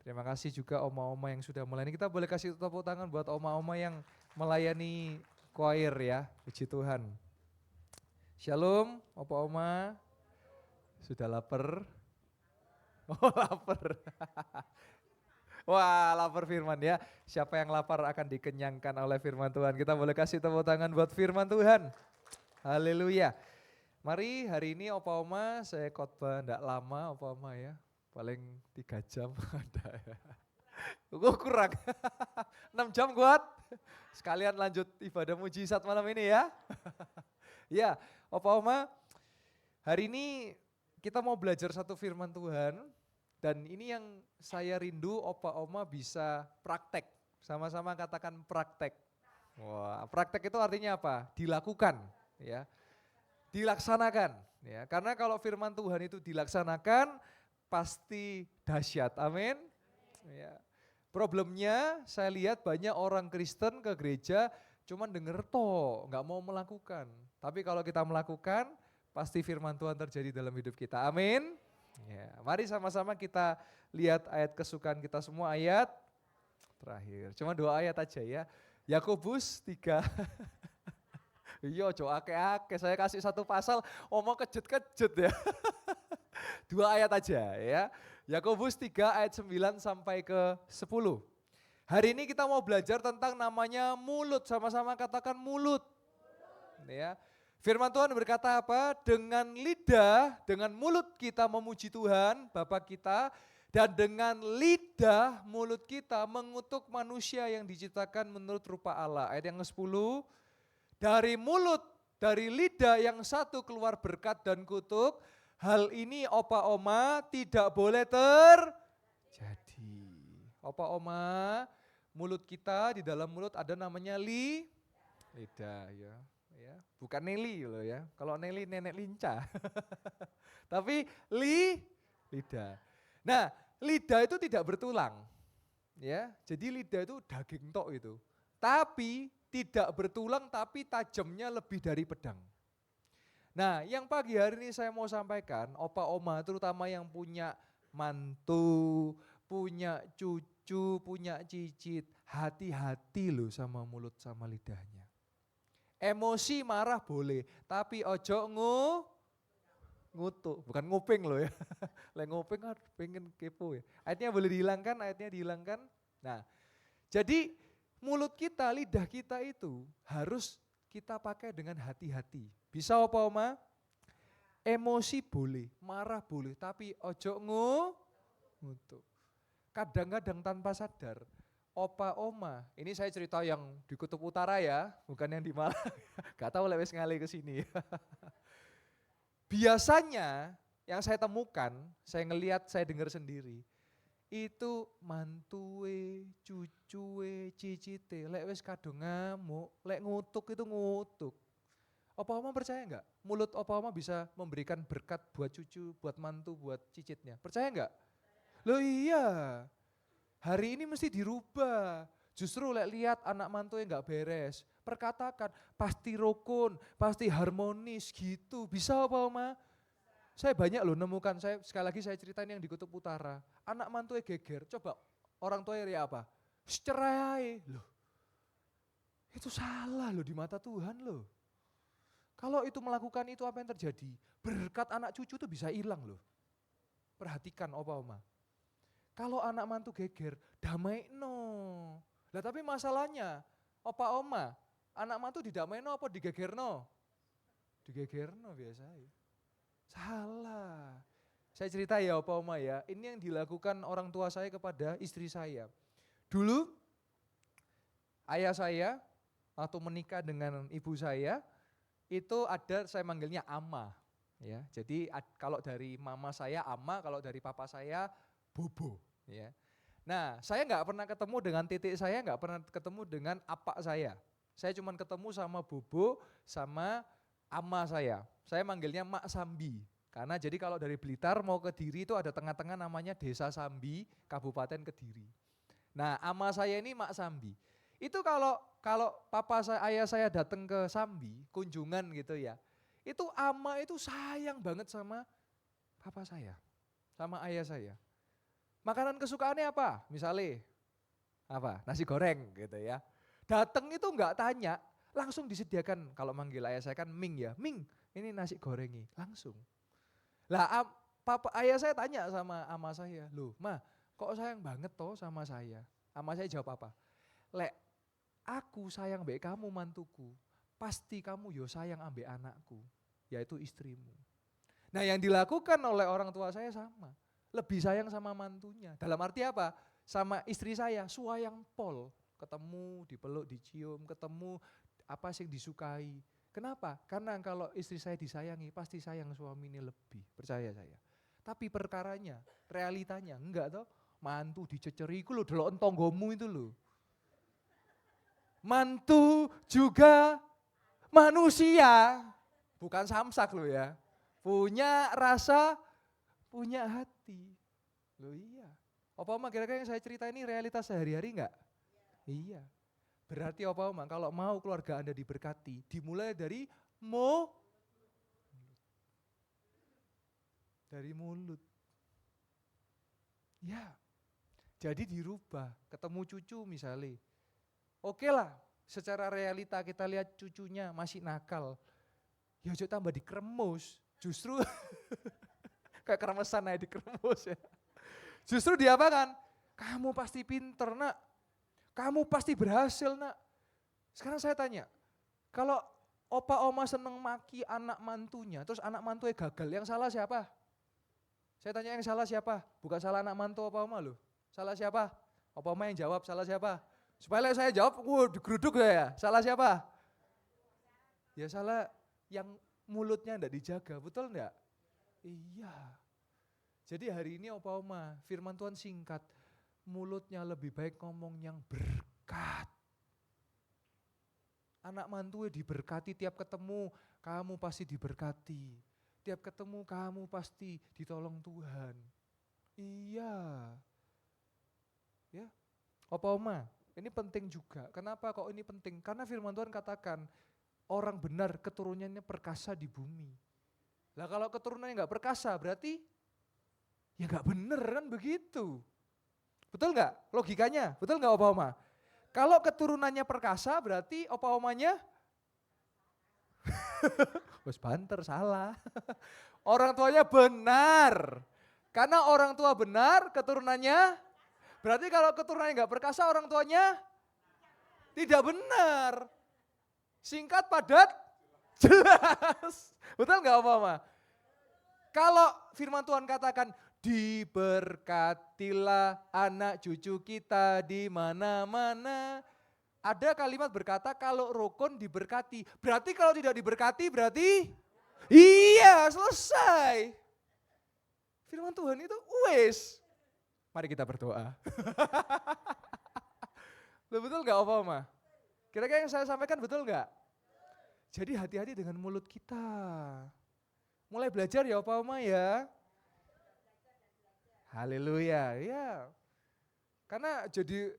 Terima kasih juga oma-oma yang sudah melayani. Kita boleh kasih tepuk tangan buat oma-oma yang melayani choir ya. Puji Tuhan. Shalom, opa-oma. Sudah lapar? Oh lapar. Wah lapar firman ya. Siapa yang lapar akan dikenyangkan oleh firman Tuhan. Kita boleh kasih tepuk tangan buat firman Tuhan. Haleluya. Mari hari ini opa-oma saya khotbah enggak lama opa-oma ya. Paling 3 jam ada ya. Gue kurang. 6 jam kuat. Sekalian lanjut ibadah mujizat malam ini ya. Ya, Opa Oma, hari ini kita mau belajar satu firman Tuhan dan ini yang saya rindu Opa Oma bisa praktek. Sama-sama katakan praktek. Wah, praktek itu artinya apa? Dilakukan, ya. Dilaksanakan, ya. Karena kalau firman Tuhan itu dilaksanakan pasti dahsyat. Amin. Ya. Problemnya saya lihat banyak orang Kristen ke gereja cuman denger toh, nggak mau melakukan. Tapi kalau kita melakukan, pasti firman Tuhan terjadi dalam hidup kita. Amin. Ya, mari sama-sama kita lihat ayat kesukaan kita semua, ayat terakhir. Cuma 2 ayat aja ya. Yakobus 3. Iya, ojo ake-ake. Saya kasih satu pasal, omong kejut-kejut ya. 2 ayat aja ya. Yakobus 3 ayat 9 sampai ke 10. Hari ini kita mau belajar tentang namanya mulut, sama-sama katakan mulut. Ya. Firman Tuhan berkata apa? Dengan lidah, dengan mulut kita memuji Tuhan, Bapa kita, dan dengan lidah mulut kita mengutuk manusia yang diciptakan menurut rupa Allah. Ayat yang ke-10, dari mulut, dari lidah yang satu keluar berkat dan kutuk, hal ini opa oma tidak boleh terjadi. Opa oma, mulut kita, di dalam mulut ada namanya lidah ya. Bukan Nelly loh ya. Kalau Nelly nenek lincah. Tapi lidah. Nah, lidah itu tidak bertulang. Ya, jadi lidah itu daging tok itu. Tapi tidak bertulang tapi tajamnya lebih dari pedang. Nah, yang pagi hari ini saya mau sampaikan, opa oma terutama yang punya mantu, punya cucu, punya cicit, hati-hati loh sama mulut sama lidahnya. Emosi marah boleh, tapi ojo ngutuk, bukan nguping loh ya. Lek nguping kan pengen kepo ya. Ayatnya boleh dihilangkan, ayatnya dihilangkan. Nah, jadi mulut kita, lidah kita itu harus kita pakai dengan hati-hati. Bisa apa oma? Emosi boleh, marah boleh, tapi ojo ngutuk. Kadang-kadang tanpa sadar, opa oma, ini saya cerita yang di Kutub Utara ya, bukan yang di Malang. Gak tahu lewes ngalih ke sini. Biasanya yang saya temukan, saya ngelihat, saya dengar sendiri, itu mantue, cucue, cicite, lek wis kadung ngamuk, lek ngutuk itu ngutuk. Opa oma percaya enggak? Mulut opa oma bisa memberikan berkat buat cucu, buat mantu, buat cicitnya. Percaya enggak? Loh iya, hari ini mesti dirubah. Justru lihat anak mantu yang enggak beres, perkatakan pasti rukun, pasti harmonis gitu. Bisa apa oma? Saya banyak loh nemukan, saya sekali lagi saya ceritain yang di Kutub Utara. Anak mantu geger, coba orang tua ya apa? Cerai loh. Itu salah loh di mata Tuhan loh. Kalau itu melakukan itu apa yang terjadi? Berkat anak cucu tuh bisa hilang loh. Perhatikan opa oma. Kalau anak mantu geger, damai no. Lah tapi masalahnya, opa oma, anak mantu didamai no apa digeger no? Digeger no biasanya. Salah. Saya cerita ya opa oma ya, ini yang dilakukan orang tua saya kepada istri saya. Dulu ayah saya waktu menikah dengan ibu saya, itu ada saya manggilnya ama. Ya, jadi kalau dari mama saya ama, kalau dari papa saya bobo. Ya. Nah, saya nggak pernah ketemu dengan titik saya, nggak pernah ketemu dengan apa saya. Saya cuma ketemu sama bobo, sama ama saya. Saya manggilnya Mak Sambi. Karena jadi kalau dari Blitar mau ke Kediri itu ada tengah-tengah namanya Desa Sambi, Kabupaten Kediri. Nah, ama saya ini Mak Sambi. Itu kalau kalau papa saya, ayah saya datang ke Sambi, kunjungan gitu ya. Itu ama itu sayang banget sama papa saya, sama ayah saya. Makanan kesukaannya apa? Misalnya apa? Nasi goreng gitu ya. Datang itu enggak tanya, langsung disediakan. Kalau manggil ayah saya kan Ming ya, Ming ini nasi gorengi, langsung. Lah ayah saya tanya sama ama saya, loh ma kok sayang banget toh sama saya? Ama saya jawab apa? Lek aku sayang mbek kamu mantuku, pasti kamu yo sayang ambek anakku, yaitu istrimu. Nah yang dilakukan oleh orang tua saya sama, lebih sayang sama mantunya. Dalam arti apa? Sama istri saya, suayang pol, ketemu, dipeluk, dicium, ketemu apa sih disukai. Kenapa? Karena kalau istri saya disayangi, pasti sayang suami ini lebih, percaya saya. Tapi perkaranya, realitanya enggak toh, mantu diceceri, itu loh delok tonggomu itu loh. Mantu juga manusia, bukan samsak loh ya. Punya rasa, punya hati. Loh iya. Opa Oma kira-kira yang saya cerita ini realitas sehari-hari enggak? Iya. Berarti Opa Oma kalau mau keluarga Anda diberkati, dimulai dari dari mulut. Ya. Jadi dirubah, ketemu cucu misalnya. Oke lah, secara realita kita lihat cucunya masih nakal. Ya coba tambah dikremus, justru kayak kremesan aja dikremus ya. Justru diapakan? Kamu pasti pinter nak, kamu pasti berhasil nak. Sekarang saya tanya, kalau opa oma seneng maki anak mantunya, terus anak mantunya gagal, yang salah siapa? Saya tanya yang salah siapa? Bukan salah anak mantu opa oma loh. Salah siapa? Opa oma yang jawab, salah siapa? Supaya saya jawab, digeruduk ya, salah siapa? Ya salah yang mulutnya enggak dijaga, betul enggak? Iya. Jadi hari ini Opa Oma, firman Tuhan singkat, mulutnya lebih baik ngomong yang berkat. Anak mantu diberkati tiap ketemu, kamu pasti diberkati. Tiap ketemu kamu pasti ditolong Tuhan. Iya. Ya. Opa Oma, ini penting juga. Kenapa kok ini penting? Karena firman Tuhan katakan, orang benar keturunannya perkasa di bumi. Lah kalau keturunannya enggak perkasa berarti ya enggak bener kan begitu. Betul enggak logikanya? Betul enggak Opa Oma? Kalau keturunannya perkasa berarti Opa Omanya wes banter salah. Orang tuanya benar. Karena orang tua benar keturunannya berarti kalau keturunannya enggak perkasa orang tuanya tidak benar. Singkat, padat, jelas. Betul enggak Opa Oma? Kalau firman Tuhan katakan, diberkatilah anak cucu kita di mana-mana. Ada kalimat berkata kalau rukun diberkati. Berarti kalau tidak diberkati berarti iya selesai. Firman Tuhan itu wes. Mari kita berdoa. Betul enggak Opa Oma? Kira-kira yang saya sampaikan betul enggak? Jadi hati-hati dengan mulut kita. Mulai belajar ya Opa Oma ya. Haleluya, ya. Karena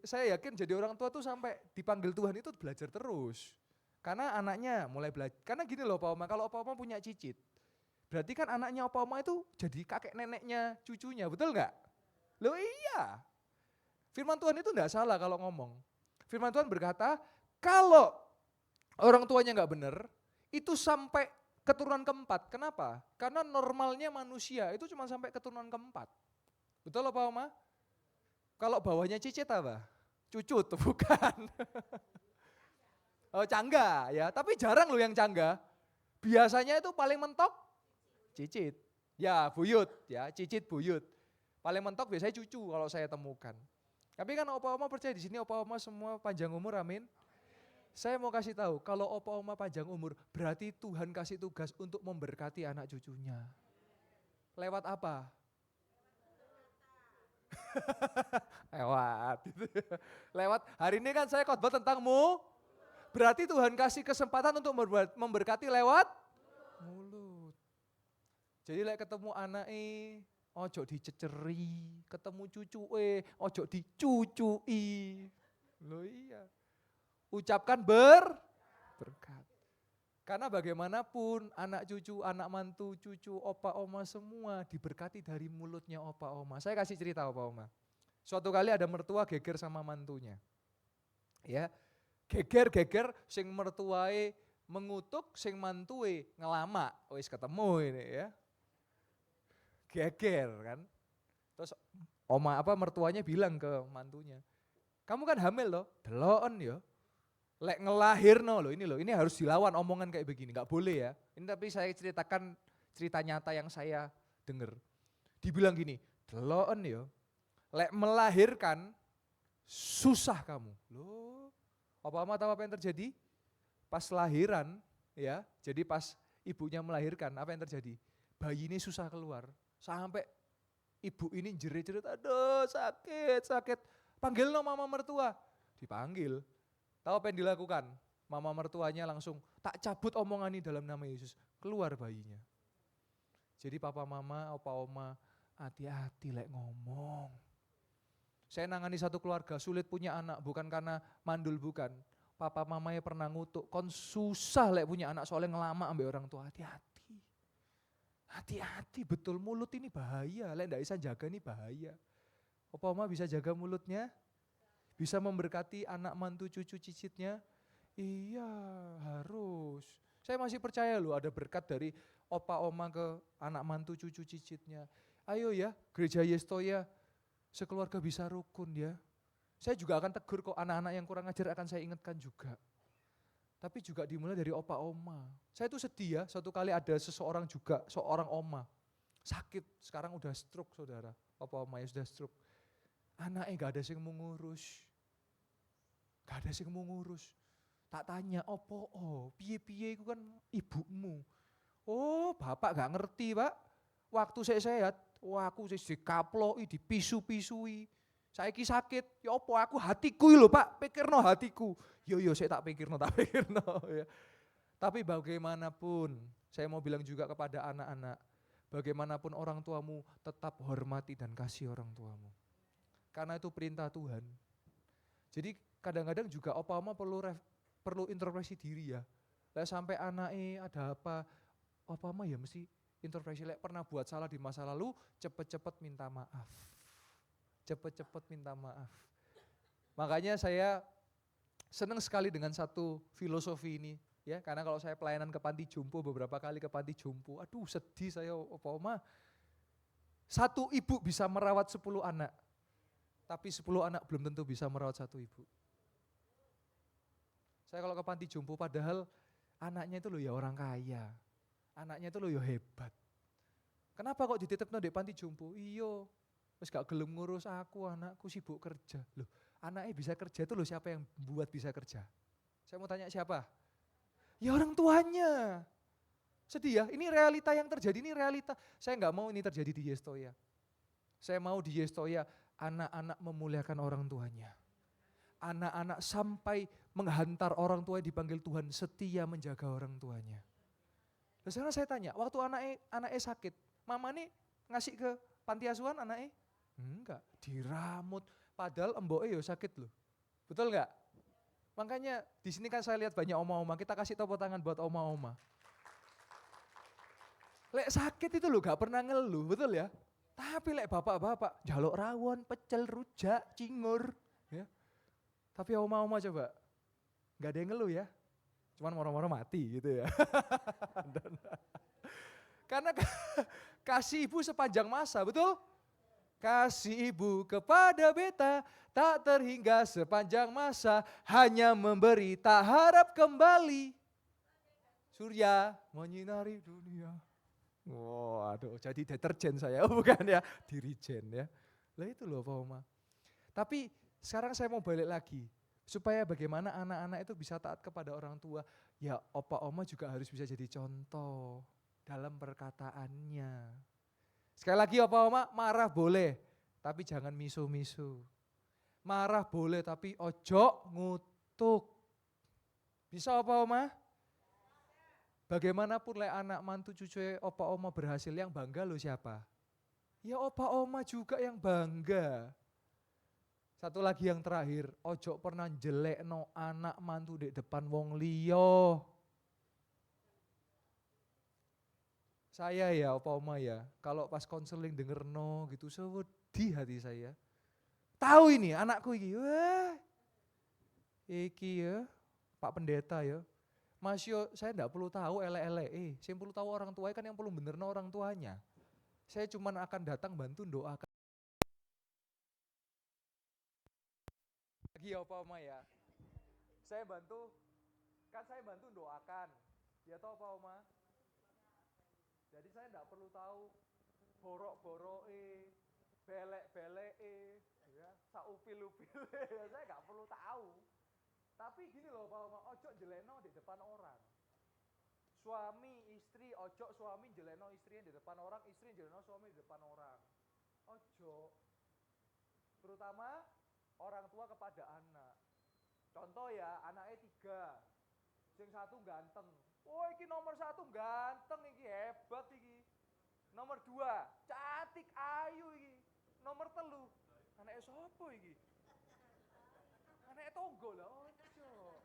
saya yakin jadi orang tua tuh sampai dipanggil Tuhan itu belajar terus. Karena anaknya mulai belajar. Karena gini loh Opa Oma, kalau Opa Oma punya cicit, berarti kan anaknya Opa Oma itu jadi kakek neneknya cucunya, betul enggak? Loh iya. Firman Tuhan itu enggak salah kalau ngomong. Firman Tuhan berkata, kalau orang tuanya enggak benar, itu sampai keturunan keempat. Kenapa? Karena normalnya manusia itu cuma sampai keturunan keempat. Betul Opa Oma? Kalau bawahnya cicit apa? Cucut, bukan. Oh cangga ya, tapi jarang loh yang cangga. Biasanya itu paling mentok cicit. Ya buyut ya, cicit buyut. Paling mentok biasanya cucu kalau saya temukan. Tapi kan Opa Oma percaya di sini Opa Oma semua panjang umur, amin. Saya mau kasih tahu, kalau Opa Oma panjang umur, berarti Tuhan kasih tugas untuk memberkati anak cucunya. Lewat apa? Lewat hari ini kan saya khotbah tentangmu. Berarti Tuhan kasih kesempatan untuk memberkati lewat mulut. Jadi ketemu anak ojo diceceri, ketemu cucu ojo dicucui. Loh iya. Ucapkan berkat. Karena bagaimanapun anak cucu, anak mantu, cucu, opa, oma semua diberkati dari mulutnya opa, oma. Saya kasih cerita opa, oma. Suatu kali ada mertua geger sama mantunya. Ya, geger, sing mertuae mengutuk, sing mantue ngelama. Wis ketemu ini ya. Geger kan. Terus mertuanya bilang ke mantunya, "Kamu kan hamil loh, deloken ya. Lek ngelahirno loh, ini harus dilawan omongan kayak begini, nggak boleh ya. Ini tapi saya ceritakan cerita nyata yang saya dengar. Dibilang gini, deloken ya, lek melahirkan susah kamu. Loh, apa tahu apa yang terjadi? Pas lahiran ya, jadi pas ibunya melahirkan, apa yang terjadi? Bayi ini susah keluar, sampai ibu ini jerit-jerit, aduh sakit. Panggil no mama mertua, dipanggil. Tahu apa yang dilakukan? Mama mertuanya langsung, tak cabut omongan ini dalam nama Yesus. Keluar bayinya. Jadi papa mama, opa oma, hati-hati lek ngomong. Saya nangani satu keluarga, sulit punya anak, bukan karena mandul, bukan. Papa mamanya pernah ngutuk, kon susah lek punya anak soalnya ngelama ambil orang tua, hati-hati. Hati-hati, betul mulut ini bahaya, lek ndak bisa jaga ini bahaya. Opa oma bisa jaga mulutnya? Bisa memberkati anak mantu cucu cicitnya? Iya, harus. Saya masih percaya loh ada berkat dari opa oma ke anak mantu cucu cicitnya. Ayo ya, gereja Yestoya sekeluarga bisa rukun ya. Saya juga akan tegur kok anak-anak yang kurang ajar, akan saya ingatkan juga. Tapi juga dimulai dari opa oma. Saya tuh sedih ya, suatu kali ada seseorang juga, seorang oma. Sakit, sekarang udah stroke saudara. Opa oma ya sudah stroke. Anaknya gak ada yang mengurus. Gak ada yang mengurus. Tak tanya, piye-piye itu kan ibumu. Oh, bapak gak ngerti pak. Waktu saya sehat, aku dikaploi, dipisu-pisui. Saiki sakit, ya opo aku hatiku lho pak, pikirno hatiku. Yo saya tak pikirno ya. Tapi bagaimanapun, saya mau bilang juga kepada anak-anak, bagaimanapun orang tuamu tetap hormati dan kasih orang tuamu. Karena itu perintah Tuhan. Jadi kadang-kadang juga opa oma perlu introspeksi diri ya. Lah sampai anaknya ada apa, opa oma ya mesti introspeksi. Lek pernah buat salah di masa lalu, cepet-cepet minta maaf. Cepet-cepet minta maaf. Makanya saya senang sekali dengan satu filosofi ini. Ya, karena kalau saya pelayanan ke panti jompo, beberapa kali ke panti jompo, aduh sedih saya opa oma. Satu ibu bisa merawat 10 anak. Tapi 10 anak belum tentu bisa merawat satu ibu. Saya kalau ke panti jompo padahal anaknya itu loh ya orang kaya. Anaknya itu loh ya hebat. Kenapa kok dititipno di panti jompo? Iyo, wis gak gelem ngurus aku, anakku sibuk kerja. Loh, anaknya bisa kerja itu loh siapa yang buat bisa kerja? Saya mau tanya siapa? Ya orang tuanya. Sedih ya, ini realita yang terjadi, ini realita. Saya gak mau ini terjadi di Yestoya. Saya mau di Yestoya anak-anak memuliakan orang tuanya. Anak-anak sampai menghantar orang tua dipanggil Tuhan, setia menjaga orang tuanya. Nah, sekarang saya tanya, waktu anaknya sakit, mama nih ngasih ke panti asuhan anaknya? Enggak, diramut. Padahal emboke ya sakit loh. Betul enggak? Makanya di sini kan saya lihat banyak oma-oma, kita kasih tepuk tangan buat oma-oma. Lek sakit itu loh gak pernah ngeluh, betul ya? Tapi lek bapak-bapak, jaluk rawon, pecel, rujak, cingur. Ya. Tapi oma-oma coba, gak ada yang ngeluh ya. Cuman moro-moro mati gitu ya. Karena kasih ibu sepanjang masa, betul? Kasih ibu kepada beta tak terhingga sepanjang masa, hanya memberi tak harap kembali. Surya menyinari dunia. Aduh, jadi deterjen saya, bukan ya, dirijen ya. Lah itu loh Pak Oma. Tapi sekarang saya mau balik lagi, supaya bagaimana anak-anak itu bisa taat kepada orang tua. Ya opa oma juga harus bisa jadi contoh dalam perkataannya. Sekali lagi opa oma, marah boleh, tapi jangan misu-misu. Marah boleh tapi ojo ngutuk. Bisa opa oma? Bagaimanapun lek anak mantu cucu opa oma berhasil, yang bangga loh siapa? Ya opa oma juga yang bangga. Satu lagi yang terakhir, ojo pernah jelekno anak mantu di depan wong liya. Saya ya, Opa Oma ya, kalau pas konseling denger no gitu, sedih hati saya. Tahu ini anakku iki, wah, iki ya, Pak Pendeta ya. Mas yo, saya enggak perlu tahu elek-elek, saya perlu tahu orang tuanya kan yang perlu benerno orang tuanya. Saya cuma akan datang bantu doakan. Lagi ya Opa Oma ya, saya bantu, kan saya bantu doakan, ya toh Opa Oma. Jadi saya enggak perlu tahu borok-boroke, belek-beleke, ya, saupil-upile, ya saya enggak perlu tahu. Tapi gini loh Pak Oma, ojo jeleno di depan orang. Suami, istri, ojo suami jeleno istrinya di depan orang, istri jeleno suami di depan orang. Ojo. Terutama orang tua kepada anak. Contoh ya, anaknya 3, yang 1 ganteng. Oh iki nomor 1 ganteng, iki hebat iki. Nomor 2, cantik, ayu iki. Nomor 3, anaknya sopo iki? Anaknya tonggo lah, ojo.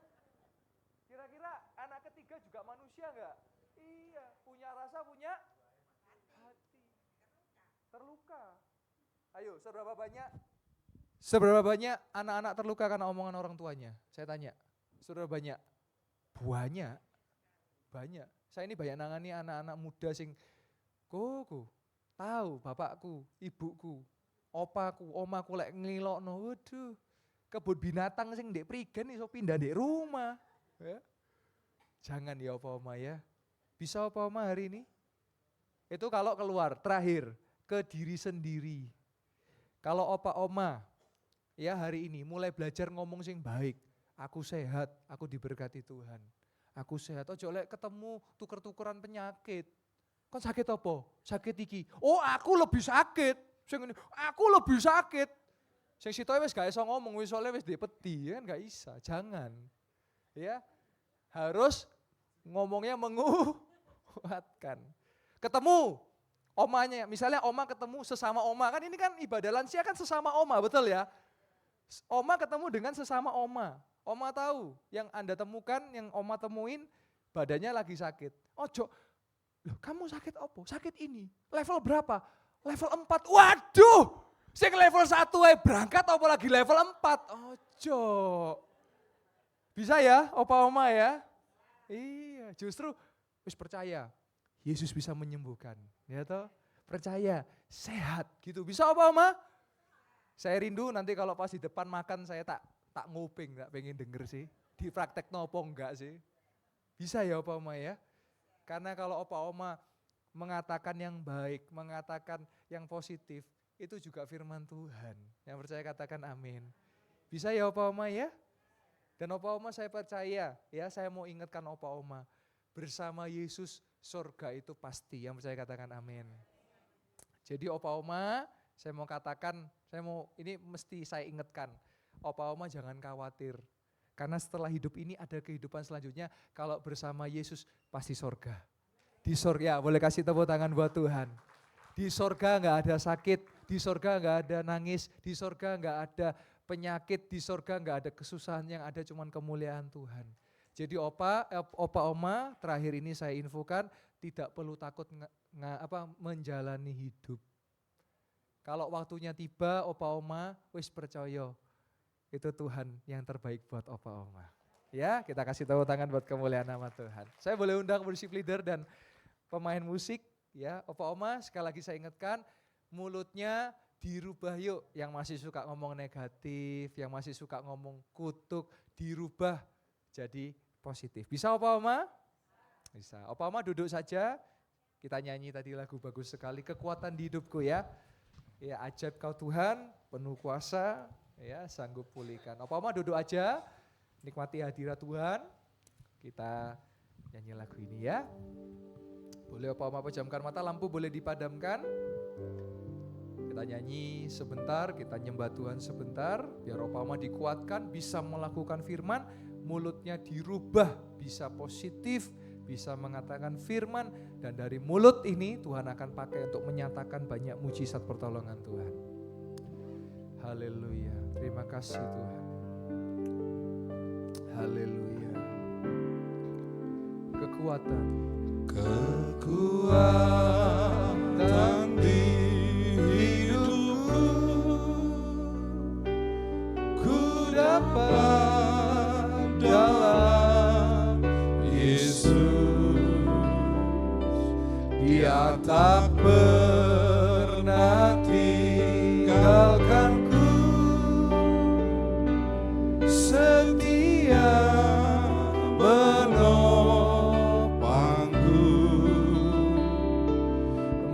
Kira-kira anak ketiga juga manusia enggak? Iya, punya rasa, punya hati. Terluka. Ayo, seberapa banyak anak-anak terluka karena omongan orang tuanya? Saya tanya, seberapa banyak? Banyak. Saya ini banyak nangani anak-anak muda sing koko, tahu bapakku, ibuku, opaku, omaku lek ngelokno, waduh. Kebun binatang sing ndek prigen iso pindah ndek rumah. Ya. Jangan ya Opa Oma ya. Bisa Opa Oma hari ini? Itu kalau keluar, terakhir, ke diri sendiri. Kalau Opa Oma ya hari ini mulai belajar ngomong sing baik. Aku sehat, aku diberkati Tuhan. Aku sehat, ojo lek ketemu tuker-tukeran penyakit. Kon sakit apa? Sakit iki. Oh aku lebih sakit. Aku lebih sakit. Sing sitoe wis gak iso ngomong, wis oleh wis dipeti, kan gak isa. Jangan. Ya. Harus ngomongnya menguatkan. Ketemu omanya, misalnya oma ketemu sesama oma, kan ini kan ibadah lansia kan sesama oma, betul ya? Oma ketemu dengan sesama oma. Oma tahu yang Anda temukan, yang oma temuin badannya lagi sakit. Ojo, loh kamu sakit apa? Sakit ini. Level berapa? Level 4. Waduh, sing level 1 berangkat apa lagi level 4? Ojo. Bisa ya, Opa Oma ya? Iya, justru wis percaya Yesus bisa menyembuhkan. Ya toh? Percaya, sehat gitu. Bisa Opa Oma? Saya rindu nanti kalau pas di depan makan saya tak nguping, tak pengen denger sih. Di praktek nopo enggak sih? Bisa ya Opa Oma ya? Karena kalau Opa Oma mengatakan yang baik, mengatakan yang positif, itu juga firman Tuhan. Yang percaya katakan amin. Bisa ya Opa Oma ya? Dan Opa Oma saya percaya, ya saya mau ingatkan Opa Oma, bersama Yesus surga itu pasti, yang percaya katakan amin. Jadi Opa Oma, saya mau katakan, ini mesti saya ingatkan, Opa Oma jangan khawatir, karena setelah hidup ini ada kehidupan selanjutnya, kalau bersama Yesus pasti surga. Di surga, boleh kasih tepuk tangan buat Tuhan. Di surga enggak ada sakit, di surga enggak ada nangis, di surga enggak ada penyakit, di surga enggak ada kesusahan, yang ada cuman kemuliaan Tuhan. Jadi Opa Oma terakhir ini saya infokan tidak perlu takut menjalani hidup. Kalau waktunya tiba Opa Oma wis percaya itu Tuhan yang terbaik buat Opa Oma. Ya, kita kasih tepuk tangan buat kemuliaan nama Tuhan. Saya boleh undang worship leader dan pemain musik ya. Opa Oma sekali lagi saya ingatkan mulutnya dirubah yuk, yang masih suka ngomong negatif, yang masih suka ngomong kutuk, dirubah jadi positif. Bisa Opa Oma? Bisa. Opa Oma duduk saja, kita nyanyi tadi lagu bagus sekali, Kekuatan di Hidupku ya. Ya ajaib kau Tuhan, penuh kuasa, ya sanggup pulihkan. Opa Oma duduk aja, nikmati hadirat Tuhan, kita nyanyi lagu ini ya. Boleh Opa Oma pejamkan mata, lampu boleh dipadamkan. Kita nyanyi sebentar, kita nyembah Tuhan sebentar, biar Opa Oma dikuatkan, bisa melakukan firman, mulutnya dirubah, bisa positif, bisa mengatakan firman, dan dari mulut ini Tuhan akan pakai untuk menyatakan banyak mujizat pertolongan Tuhan. Haleluya, terima kasih Tuhan. Haleluya. Kekuatan di hidupku, ku dapat dalam Yesus. Dia tak pernah tinggalkanku, setia menopangku,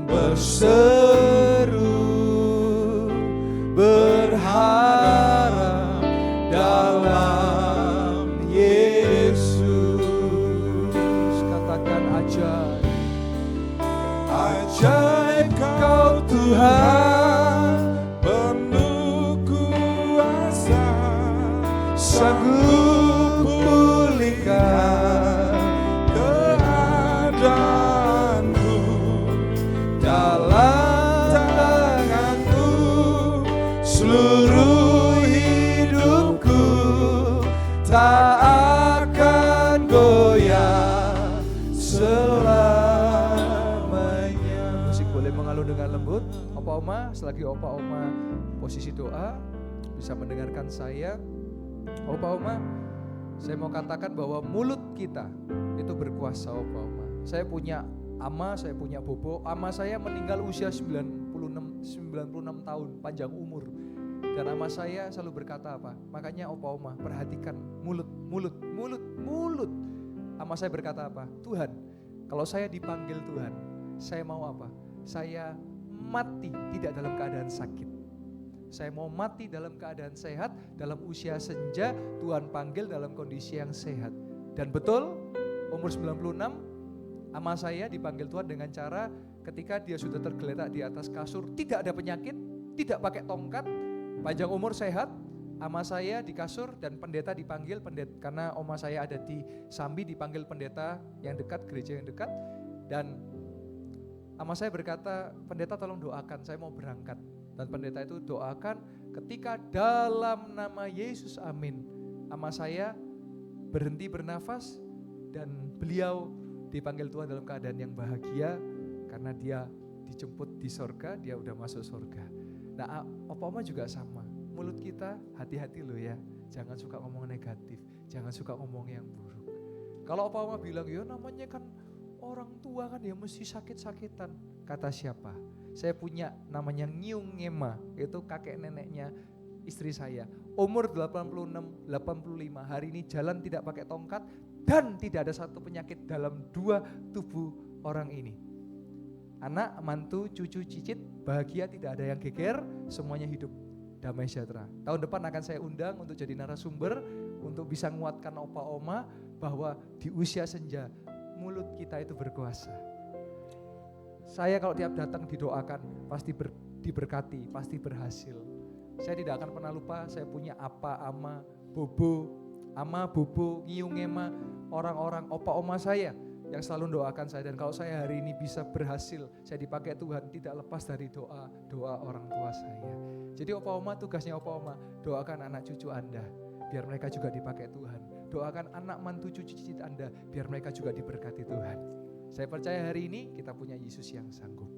berseru berharap dalam Yesus. Katakan ajaib. Ajaib Kau Tuhan, penuh kuasa, sanggup pulihkan keadaanku. Dalam tangan-Mu seluruh hidupku tak akan goyah selamanya. Musik boleh mengalun dengan lembut. Opa Oma, selagi Opa Oma posisi doa, bisa mendengarkan saya. Opa Oma, saya mau katakan bahwa mulut kita itu berkuasa, Opa Oma. Saya punya ama, saya punya bobo. Ama saya meninggal usia 96 tahun, panjang umur. Dan ama saya selalu berkata apa? Makanya Opa Oma, perhatikan mulut. Ama saya berkata apa? Tuhan, kalau saya dipanggil Tuhan, saya mau apa? Saya mati tidak dalam keadaan sakit. Saya mau mati dalam keadaan sehat, dalam usia senja, Tuhan panggil dalam kondisi yang sehat. Dan betul, umur 96, ama saya dipanggil Tuhan dengan cara ketika dia sudah tergeletak di atas kasur, tidak ada penyakit, tidak pakai tongkat, panjang umur sehat. Ama saya di kasur dan pendeta dipanggil, karena oma saya ada di Sambi, dipanggil pendeta yang dekat, gereja yang dekat. Dan ama saya berkata, pendeta tolong doakan, saya mau berangkat. Dan pendeta itu doakan, ketika dalam nama Yesus amin, ama saya berhenti bernafas dan beliau dipanggil Tuhan dalam keadaan yang bahagia karena dia dijemput di sorga, dia udah masuk sorga. Nah, Opa Oma juga sama, mulut kita hati-hati loh ya, jangan suka ngomong negatif, jangan suka ngomong yang buruk. Kalau Opa Oma bilang, ya namanya kan orang tua kan ya mesti sakit-sakitan. Kata siapa? Saya punya namanya Ngiung Ngema, itu kakek neneknya istri saya. Umur 86, 85, hari ini jalan tidak pakai tongkat dan tidak ada satu penyakit dalam dua tubuh orang ini. Anak, mantu, cucu, cicit, bahagia, tidak ada yang geger, semuanya hidup damai sejahtera. Tahun depan akan saya undang untuk jadi narasumber, untuk bisa menguatkan Opa Oma bahwa di usia senja, mulut kita itu berkuasa. Saya kalau tiap datang didoakan, pasti diberkati, pasti berhasil. Saya tidak akan pernah lupa, saya punya apa, ama, bobo, ngiung, ngema, orang-orang opa oma saya yang selalu doakan saya. Dan kalau saya hari ini bisa berhasil, saya dipakai Tuhan, tidak lepas dari doa orang tua saya. Jadi opa oma, tugasnya opa oma, doakan anak cucu Anda, biar mereka juga dipakai Tuhan. Doakan anak mantu cucu cicit Anda, biar mereka juga diberkati Tuhan. Saya percaya hari ini kita punya Yesus yang sanggup.